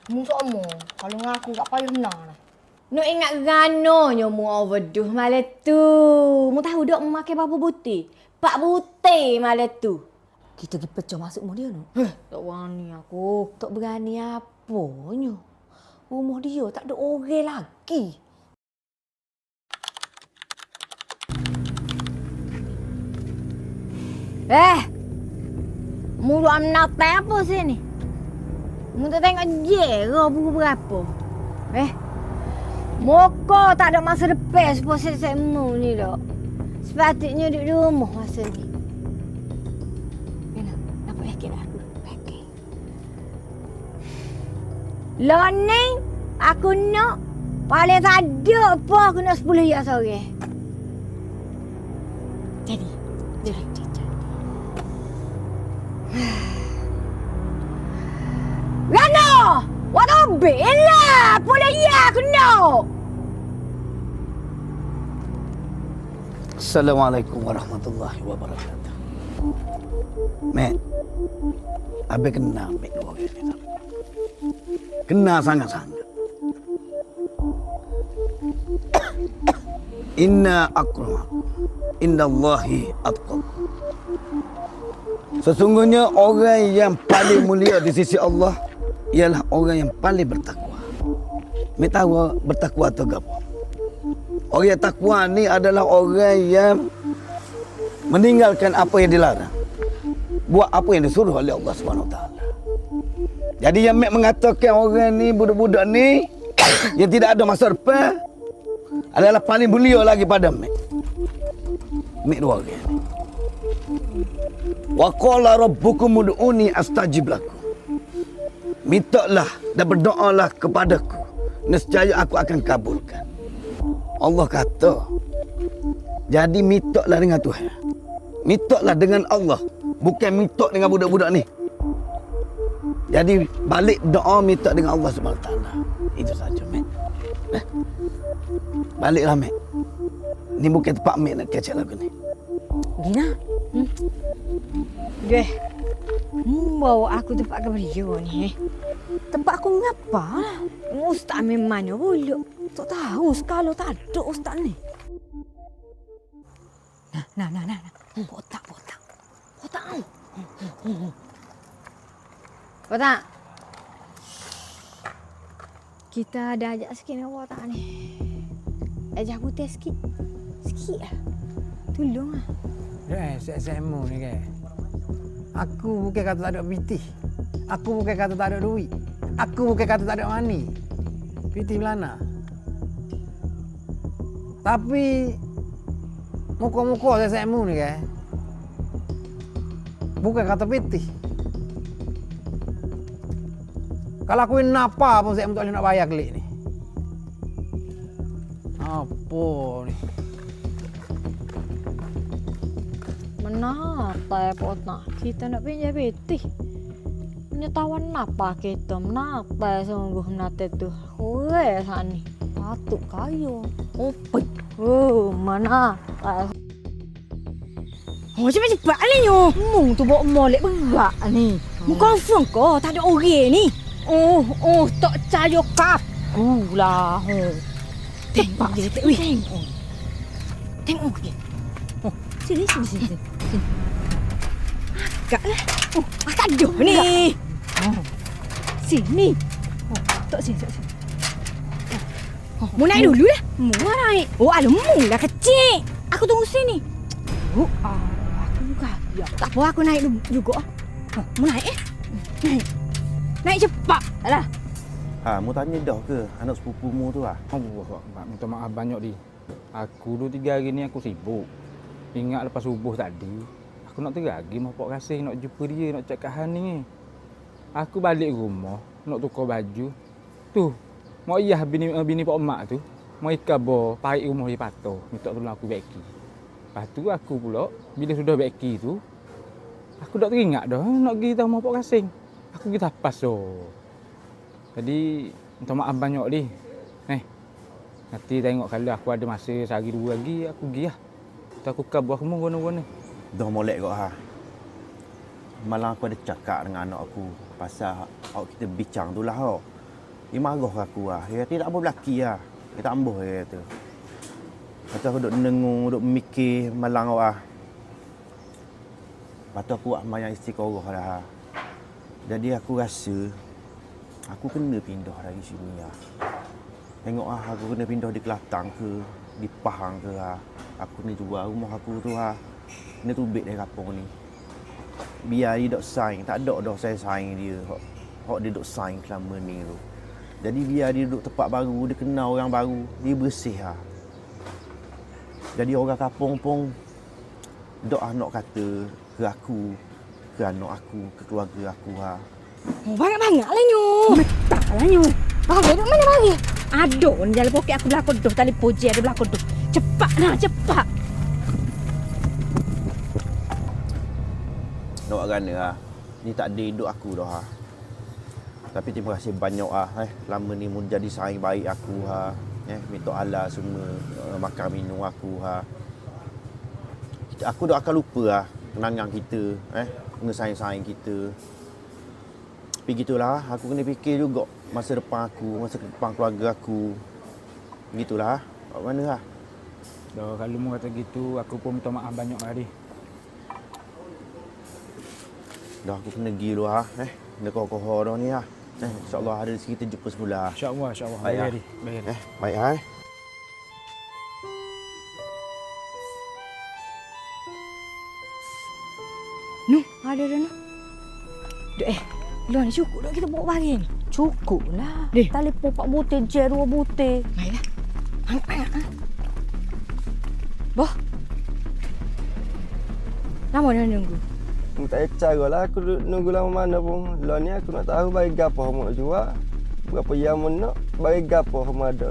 Mu sama. Kalau ngaku tak payah benar lah. Nak ingat ganonyo mu overdo malam tu. Mu tahu dok mu makan berapa butir? 4 butir malam tu. Kita pergi pecah masuk rumah dia no. Tak berani aku. Tak berani apanya. Rumah dia tak ada orang lagi. Mu duk menata apa sini? Mu tak tengok je buku berapa? Moko tak ada masa depan supaya sesemu ni dok. Sepatutnya duduk di rumah masa ni. Kena, nampak yakin aku? Yakin. Lani, aku nak paling tak ada apa aku nak 10 ya sore. Jadi. Rano! Waduh, bela! Boleh ya aku nak! Assalamualaikum warahmatullahi wabarakatuh. Mek, abe kena mek dua kali ni. Kena sangat-sangat. Inna akramakum indallahi atqakum. Sesungguhnya orang yang paling mulia di sisi Allah ialah orang yang paling bertakwa. Mek tahu bertakwa tu apa? Orang yang takwa ni adalah orang yang meninggalkan apa yang dilarang, buat apa yang disuruh oleh Allah SWT. Jadi yang Mek mengatakan orang ni, budak-budak ni yang tidak ada masa depan adalah paling mulia lagi pada Mek. Mek dua orang ni. Wa qala rabbukum ud'uni astajib lakum. Mintalah dan berdoalah kepadaku, nescaya aku akan kabulkan. Allah kata, jadi mintalah dengan Tuhan. Mintalah dengan Allah, bukan minta dengan budak-budak ni. Jadi balik doa minta dengan Allah SWT. Itu saja, Mek. Baliklah, Mek. Ni bukan tempat Mek nak kecek lagu ni. Gina? Deh. Bawa aku tempat kerja ni. Tempat aku ngapa lah? Ustaz memangnya pula. Tak tahu sekali tak ada ustaz ni. Nah. Botak. Botak. Kita ada ajak sikit dengan botak ni. Ajak putih sikit. Sikit lah. Tolong lah. SMU ni kan. Aku bukan kata tak ada piti. Aku bukan kata tak ada duit. Aku bukan kata tak ada money. Piti belana. Tapi muka-muka SMU ni kan. Bukan kata piti. Kalau aku napa pun saya tak boleh nak bayar kelik ni. Apa ni? Menata potna. Kita nak pinjam peti. Penyetawan apa kita? Menata sungguh menata tu. Oi, sani. Patuk kayu. Opet. Mana? Cepat-cepat ni yo. Mung tu bawa molek berat ni. Mu confirm ko tak ada orang ni. Tak percaya kaku lah. Tengok je. Tengok je. Sini. Agaklah. Tak ada ni. Sini. Tak sini. Mu naik dulu lah. Mu naik. Alamu lah kecil. Aku tunggu sini. Aku juga. Ya, tak apa aku naik juga. Mu naik Naik cepat. Alah. Mu tanya dah ke anak sepupumu tu ah? Allah, minta maaf banyak di. Aku 2-3 hari ni aku sibuk. Ingat lepas subuh tadi, aku nak teragi mau Pak Kasih nak jumpa dia, nak cakap Han ni. Aku balik rumah, nak tukar baju. Tu, mau iyah bini Pak Mak tu, mau ikabo parik rumah dia patah, minta tolong aku beki. Lepas tu aku pula, bila sudah beki tu, aku tak teringat dah nak pergi tahu mau Pak Kasih. Aku pergi tapas Jadi, minta maaf banyak di. Nanti tengok kalau aku ada masa sehari 2 lagi, aku pergi lah. Aku kabur aku mau guna-guna. Dah molek kau ha. malam aku ada cakap dengan anak aku pasal awak kita bincang tu lah. Dia marah aku lah. Dia kata tak apa berlaki lah. Dia tak ambuh dia kata. Lepas tu aku duduk dengung, duduk mikir malang awak lah. Lepas tu aku buat mayang istiqorah lah. Jadi aku rasa aku kena pindah dari sini lah. Tengok lah aku kena pindah di Kelantan ke, di Pahang ke lah. Aku kena jual rumah aku tu lah. Kena tubik dari kampung ni. Biar dia duk saing, tak ada dah saya saing dia. Hak dia duk saing selama ni tu. Jadi biar dia duduk tempat baru, dia kenal orang baru, dia bersih lah. Jadi orang kampung pun dok nak kata ke aku, ke anak aku, ke keluarga aku lah. Oh, banyak-banyak lah nyu. Tak lah nyu. Ah, duduk mana lagi? Aduh, ni dalam poket aku belakang tu. Tali poji ada belakang tu. Cepat nak, cepat. Nak buat kerana lah. Ni tak ada hidup aku dah lah. Tapi terima kasih banyak lah. Lama ni mun jadi saing baik aku ha. Minta Allah semua makan minum aku ha. Aku dah akan lupa lah kenangan kita. Kena saing-saing kita. Tapi gitulah, aku kena fikir juga masa depan aku, masa depan keluarga aku. Gitulah. Kat mana lah? Dah kalau mu kata gitu, aku pun minta maaf banyak hari. Dah aku kena pergi dulu lah. Kena kokoh dah ni lah. InsyaAllah ada rezeki kita jumpa semula. InsyaAllah, insyaAllah. Baik, Baik hari. Baik hari. Baik ha. Nu, ada dah nu. Duk luar ni cukup dah kita bawa barang ni. Cukup lah. Tali popak butir je, 2 butir. Baiklah. Hangat. Boh. Lama dah nunggu. Tak cara lah aku nunggu lama mana pun. Lah ni aku nak tahu bagi gapo hang nak jual. Berapa yang nak bagi gapo hang ada.